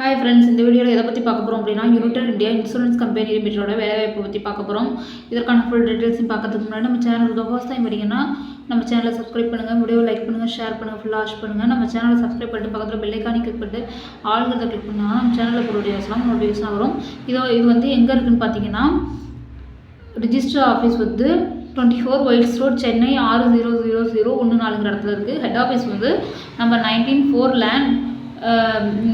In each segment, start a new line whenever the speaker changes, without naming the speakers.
Hi friends, இந்த வீடியோவில் எதை பற்றி பார்க்க போகிறோம் அப்படின்னா, யுனைடெட் இந்தியா இன்சூரன்ஸ் கம்பெனி லிமிட்டோட வேலைவாய்ப்பை பற்றி பார்க்க போகிறோம். இதற்கான ஃபுல் டீட்டெயில்ஸையும் பார்க்கறதுக்கு முன்னாடி நம்ம சேனலுக்கு ஃபர்ஸ்ட் டைம் வரீங்கன்னா நம்ம சேனலை சப்ஸ்கிரைப் பண்ணுங்கள், வீடியோ லைக் பண்ணுங்கள், ஷேர் பண்ணுங்கள், ஃபுல்லாக வாட்ச் பண்ணுங்கள். நம்ம சேனலை சப்ஸ்கிரைப் பண்ணிட்டு பக்கத்தில் பெல் ஐக்கானை கிளிக் பண்ணிட்டு ஆளுங்கிறத கிளிக் பண்ணால் நம்ம சேனலில் ப்ரொடியூஸ்லாம் நோட்டிஃபிகேஷன் வரும். இது வந்து எங்கே இருக்குதுன்னு பார்த்தீங்கன்னா, ரிஜிஸ்டர் ஆஃபீஸ் வந்து 24 ஒயிட்ஸ் ரோட், சென்னை 600014 இடத்துல இருக்குது. ஹெட் ஆஃபீஸ் வந்து number 19 4 land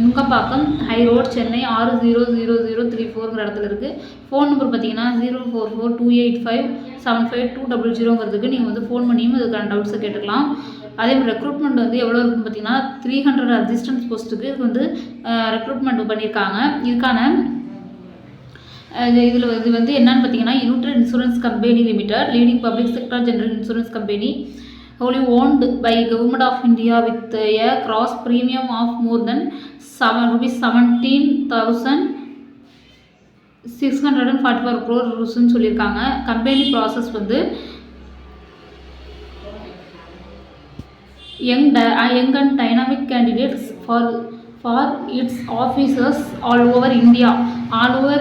Nungambakkam high road, Chennai 600034 இடத்துல இருக்குது. ஃபோன் நம்பர் பார்த்தீங்கன்னா 0442857520 நீங்கள் வந்து ஃபோன் பண்ணியும் இதுக்கான டவுட்ஸை கேட்டுக்கலாம். அதே மாதிரி ரெக்ரூட்மெண்ட் வந்து எவ்வளோ இருக்குன்னு பார்த்தீங்கன்னா 300 அசிஸ்டன்ஸ் போஸ்ட்டுக்கு இது வந்து ரெக்ரூட்மெண்ட் பண்ணியிருக்காங்க. இதுக்கான இது வந்து என்னன்னு பார்த்தீங்கன்னா, United insurance company limited, leading public sector general insurance company, wholly owned by Government of India with a gross premium of more than ₹17,644 crore சொல்லியிருக்காங்க. கம்பெனி ப்ராசஸ் வந்து young and dynamic candidates for its officers all over India.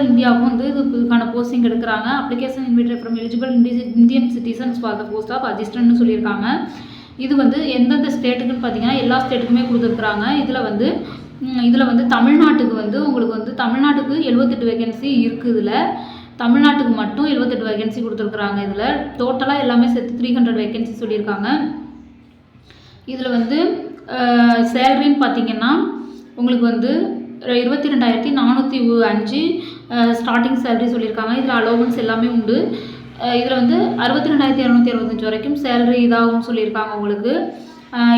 இந்தியாவுக்கு வந்து இதுக்கான posting எடுக்கிறாங்க. Application invited from eligible Indian citizens for the post of அசிஸ்டன்ட்னு சொல்லியிருக்காங்க. இது வந்து எந்தெந்த ஸ்டேட்டுக்குன்னு பார்த்தீங்கன்னா எல்லா ஸ்டேட்டுக்குமே கொடுத்துருக்குறாங்க. இதில் வந்து தமிழ்நாட்டுக்கு வந்து உங்களுக்கு வந்து தமிழ்நாட்டுக்கு 78 வேகன்சி இருக்குது. இதில் தமிழ்நாட்டுக்கு மட்டும் 78 வேகன்சி கொடுத்துருக்குறாங்க. இதில் டோட்டலாக எல்லாமே சேர்த்து 300 வேகன்சி சொல்லியிருக்காங்க. இதில் வந்து சேலரின்னு பார்த்தீங்கன்னா உங்களுக்கு வந்து 22,405 ஸ்டார்டிங் சேலரி சொல்லியிருக்காங்க. இதில் அலோவன்ஸ் எல்லாமே உண்டு. இதில் வந்து 62,265 வரைக்கும் சேலரி இதாகவும் சொல்லியிருக்காங்க உங்களுக்கு.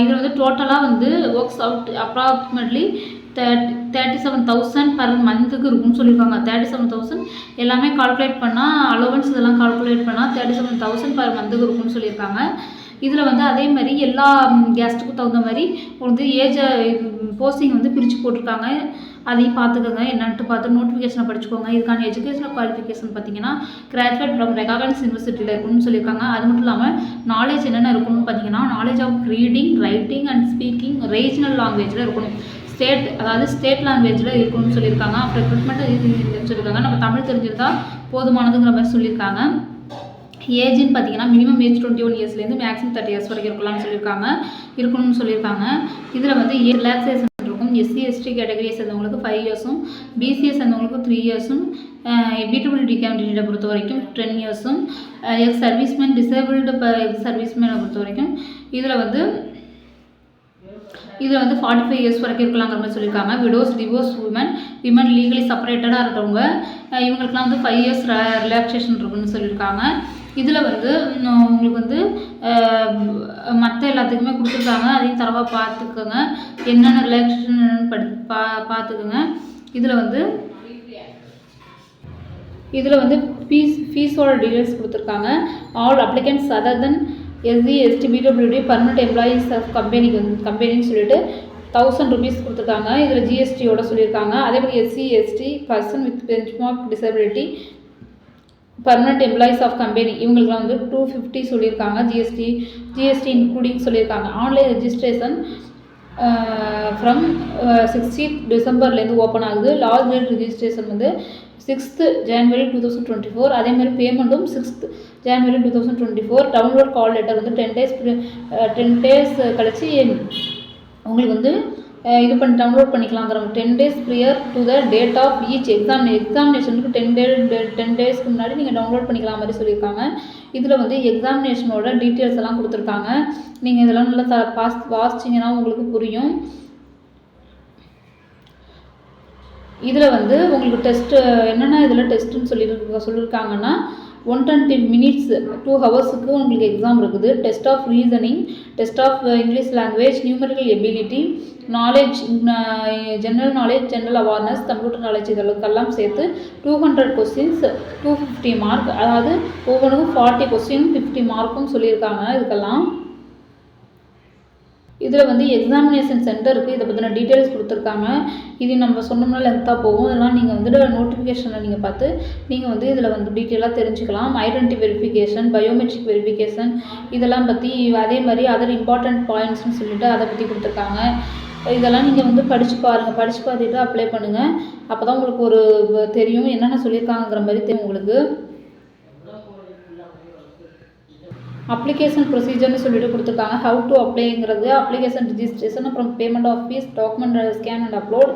இதில் வந்து டோட்டலாக வந்து ஒர்க்ஸ் அவுட் அப்ராக்சிமேட்லி 37,000 பர் மந்த்துக்கு இருக்கும்னு சொல்லியிருக்காங்க. 37,000 எல்லாமே கால்குலேட் பண்ணால் அலோவன்ஸ் இதெல்லாம் கால்குலேட் பண்ணால் 37,000 பர் மந்த்துக்கு இருக்கும்னு சொல்லியிருக்காங்க. இதில் வந்து அதே மாதிரி எல்லா கேஸ்ட்டுக்கும் தகுந்த மாதிரி வந்து ஏஜை போஸ்டிங் வந்து பிரித்து போட்டிருக்காங்க. அதையும் பார்த்துக்கோங்க, என்னன்ட்டு பார்த்து நோட்டிஃபிகேஷனை படிச்சுக்கோங்க. இதுக்கான எஜுகேஷனல் குவாலிஃபிகேஷன் பார்த்தீங்கன்னா கிராஜுவேட் ஃப்ரம் ரெகக்னைஸ்ட் யூனிவர்சிட்டியில் இருக்கணும்னு சொல்லியிருக்காங்க. அது மட்டும் இல்லாமல் நாலேஜ் என்னென்ன இருக்கணும்னு பார்த்தீங்கன்னா, knowledge of reading, writing and speaking regional லாங்குவேஜில் இருக்கணும். ஸ்டேட் லாங்குவேஜில் இருக்கணும்னு சொல்லியிருக்காங்க. அப்புறம் ரெக்ரூட்மெண்ட் சொல்லியிருக்காங்க. நம்ம தமிழ் தெரிஞ்சிருந்தால் போதுமானதுங்கிற மாதிரி சொல்லியிருக்காங்க. ஏஜ்னு பார்த்தீங்கன்னா மினிமம் ஏஜ் 21 இயர்ஸ்லேருந்து மேக்ஸிமம் 30 இயர்ஸ் வரைக்கும் இருக்கணும்னு சொல்லியிருக்காங்க. இதில் வந்து ரிலாக்ஸேஷன் இருக்கும். எஸ்சி எஸ்டி கேட்டகரியை சேர்ந்தவங்களுக்கு 5 இயர்ஸும், பிசிஎஸ் சேர்ந்தவங்களுக்கு 3 இயர்ஸும், பிடபிள்யூடி கேண்டிடேட்டை பொறுத்த வரைக்கும் 10 இயர்ஸும், எக்ஸ் சர்வீஸ்மேன் டிசேபிள்டு எக்ஸ் சர்வீஸ்மேனை பொறுத்த வரைக்கும் இதில் வந்து 45 இயர்ஸ் வரைக்கும் இருக்கலாங்கிற மாதிரி சொல்லியிருக்காங்க. விடோஸ், டிவோர்ஸ் விமன் லீகலி செப்பரேட்டடாக இருக்கிறவங்க இவங்களுக்குலாம் வந்து 5 இயர்ஸ் ரிலாக்ஸேஷன் இருக்குன்னு சொல்லியிருக்காங்க. இதில் வந்து உங்களுக்கு வந்து மற்ற எல்லாத்துக்குமே கொடுத்துருக்காங்க. அதையும் தரவாக பார்த்துக்கோங்க, என்னென்ன ரிலாக்ஸேஷன் பார்த்துக்கோங்க. இதில் வந்து ஃபீஸோட டீட்டெயில்ஸ் கொடுத்துருக்காங்க. All applicants other than SC ST PWD permanent employees of கம்பெனின்னு சொல்லிட்டு ₹1,000 கொடுத்துருக்காங்க. இதில் ஜிஎஸ்டியோட சொல்லியிருக்காங்க. அதே மாதிரி SC ST person with benchmark disability permanent employees of company இவங்களுக்குலாம் வந்து 250 சொல்லியிருக்காங்க. ஜிஎஸ்டி இன்க்ளூடிங் சொல்லியிருக்காங்க. ஆன்லைன் ரெஜிஸ்ட்ரேஷன் ஃப்ரம் 16 டிசம்பர்லேருந்து ஓப்பன் ஆகுது. லாஸ்ட் டேட் ரெஜிஸ்ட்ரேஷன் வந்து 6th January 2024. அதே மாதிரி பேமெண்ட்டும் 6th January 2024. Download call letter வந்து 10 டேஸ் கழிச்சு உங்களுக்கு வந்து இது பண்ணி டவுன்லோட் பண்ணிக்கலாங்கிற 10 days prior to the date of each எக்ஸாமினேஷனுக்கு 10 டேஸ்க்கு முன்னாடி நீங்கள் டவுன்லோட் பண்ணிக்கலாம் மாதிரி சொல்லியிருக்காங்க. இதில் வந்து எக்ஸாமினேஷனோட டீட்டெயில்ஸ் எல்லாம் கொடுத்துருக்காங்க. நீங்கள் இதெல்லாம் நல்லா வாசிச்சிங்கன்னா உங்களுக்கு புரியும். இதில் வந்து உங்களுக்கு டெஸ்ட்டு என்னென்ன இதில் டெஸ்ட்டுன்னு சொல்லியிருக்காங்கன்னா 120 minutes 2 ஹவர்ஸுக்கு உங்களுக்கு எக்ஸாம் இருக்குது. Test of reasoning, test of English language, numerical ability, knowledge, general knowledge, general awareness, computer knowledge இதெல்லாம் சேர்த்து 200 கொஸ்டின்ஸ் 250 மார்க். அதாவது ஒவ்வொன்றுக்கும் 40 கொஸ்டின் 50 மார்க்கும் சொல்லியிருக்காங்க. இதுக்கெல்லாம் இதில் வந்து எக்ஸாமினேஷன் சென்டருக்கு இதை பற்றின டீட்டெயில்ஸ் கொடுத்துருக்காங்க. இது நம்ம சொன்னோம்னா லென்த்தாக போகும். இதெல்லாம் நீங்கள் வந்துட்டு நோட்டிஃபிகேஷனில் நீங்கள் பார்த்து நீங்கள் வந்து இதில் வந்து டீட்டெயிலாக தெரிஞ்சுக்கலாம். ஐடென்டி வெரிஃபிகேஷன், பயோமெட்ரிக் வெரிஃபிகேஷன் இதெல்லாம் பற்றி, அதே மாதிரி அதர் இம்பார்ட்டண்ட் பாயிண்ட்ஸ்னு சொல்லிட்டு அதை பற்றி கொடுத்துருக்காங்க. இதெல்லாம் நீங்கள் வந்து படித்து பாருங்கள். படித்து பார்த்துட்டு அப்ளை பண்ணுங்கள். அப்போ தான் உங்களுக்கு ஒரு தெரியும் என்னென்ன சொல்லியிருக்காங்கிற மாதிரி தெரியும் உங்களுக்கு. அப்ளிகேஷன் ப்ரொசீஜர்னு சொல்லிட்டு கொடுத்துருக்காங்க. ஹவு டு அப்ளைங்கிறது அப்ளிகேஷன் ரிஜிஸ்ட்ரேஷன், அப்புறம் payment of fees, document scan and upload,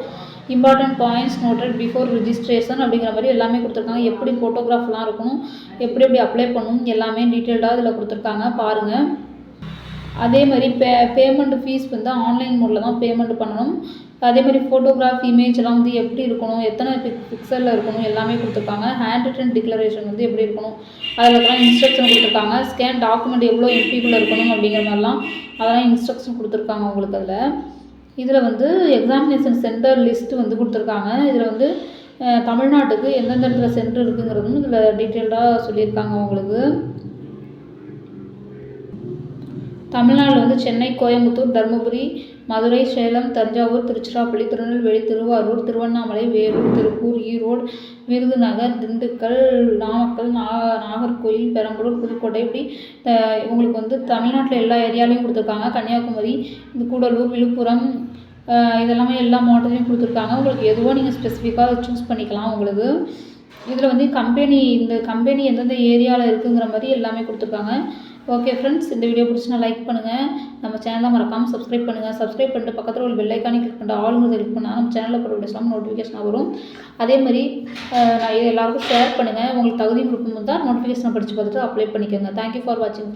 important points noted before registration அப்படிங்கிற மாதிரி எல்லாமே கொடுத்துருக்காங்க. எப்படி ஃபோட்டோகிராஃப்லாம் இருக்கணும், எப்படி அப்ளை பண்ணணும் எல்லாமே டீட்டெயில்டாக இதில் கொடுத்துருக்காங்க பாருங்கள். அதே மாதிரி பேமெண்ட் ஃபீஸ் வந்து ஆன்லைன் மோடில் தான் பேமெண்ட் பண்ணணும். அதே மாதிரி ஃபோட்டோகிராஃப் இமேஜ்லாம் வந்து எப்படி இருக்கணும், எத்தனை பிக்சலில் இருக்கணும் எல்லாமே கொடுத்துருக்காங்க. ஹேண்ட் ரிட்டன் டிக்ளரேஷன் வந்து எப்படி இருக்கணும் அதிலலாம் இன்ஸ்ட்ரக்ஷன் கொடுத்துருக்காங்க. ஸ்கேன் டாக்குமெண்ட் எவ்வளோ எம்பிக்குள்ளே இருக்கணும் அப்படிங்கிற மாதிரிலாம் அதெல்லாம் இன்ஸ்ட்ரக்ஷன் கொடுத்துருக்காங்க உங்களுக்கு. இதில் வந்து எக்ஸாமினேஷன் சென்டர் லிஸ்ட்டு வந்து கொடுத்துருக்காங்க. இதில் வந்து தமிழ்நாட்டுக்கு எந்தெந்த இடத்துல சென்டர் இருக்குங்கிறதும் இதில் டீட்டெயில்டாக சொல்லியிருக்காங்க உங்களுக்கு. தமிழ்நாட்டில் வந்து சென்னை, கோயம்புத்தூர், தருமபுரி, மதுரை, சேலம், தஞ்சாவூர், திருச்சிராப்பள்ளி, திருநெல்வேலி, திருவாரூர், திருவண்ணாமலை, வேலூர், திருப்பூர், ஈரோடு, விருதுநகர், திண்டுக்கல், நாமக்கல், நாகர்கோயில், பெரம்பலூர், புதுக்கோட்டை, இப்படி உங்களுக்கு வந்து தமிழ்நாட்டில் எல்லா ஏரியாலையும் கொடுத்துருக்காங்க. கன்னியாகுமரி, இந்த கூடலூர், விழுப்புரம், இதெல்லாமே எல்லா மாவட்டத்துலையும் கொடுத்துருக்காங்க. உங்களுக்கு எதுவோ நீங்கள் ஸ்பெசிஃபிக்காக சூஸ் பண்ணிக்கலாம் உங்களுக்கு. இதில் வந்து இந்த கம்பெனி எந்தெந்த ஏரியாவில் இருக்குங்கிற மாதிரி எல்லாமே கொடுத்துருக்காங்க. ஓகே ஃப்ரெண்ட்ஸ், இந்த வீடியோ பிடிச்சினா லைக் பண்ணுங்கள். நம்ம சேனலை மறக்காமல் சப்ஸ்கிரைப் பண்ணுங்கள். சப்ஸ்கிரைப் பண்ணிட்டு பக்கத்தில் ஒரு பெல் ஐக்கானே கிளிக் பண்ணிட்டு ஆளுங்கிறத கிளிக் பண்ணால் நம்ம சேனலில் போகிற வீடியோஸ்லாம் நோட்டிஃபிகேஷன் வரும். அதே மாதிரி நான் எல்லாருக்கும் ஷேர் பண்ணுங்கள். உங்களுக்கு தகுதி விருப்பம் இருந்தால் நோட்டிஃபிகேஷனை படித்து பார்த்துட்டு அப்ளை பண்ணிக்கோங்க. தேங்க்யூ ஃபார் வாட்சிங்.